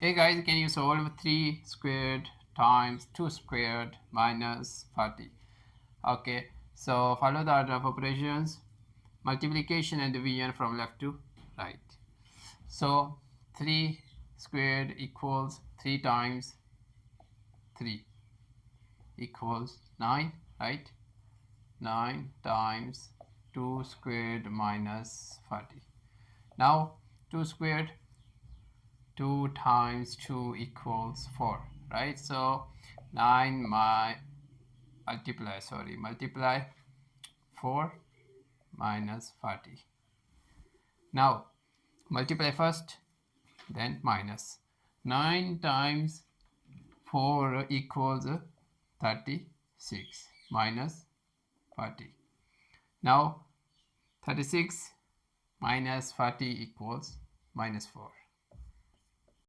Hey guys, can you solve 3 squared times 2 squared minus 40? Okay, so follow the order of operations, multiplication and division from left to right. So 3 squared equals 3 times 3 equals 9, right? 9 times 2 squared minus 40. Now 2 squared, 2 times 2 equals 4, right? So 9 multiply 4 minus 40. Now multiply first, then minus. 9 times 4 equals 36 minus 40. Now 36 minus 40 equals minus 4.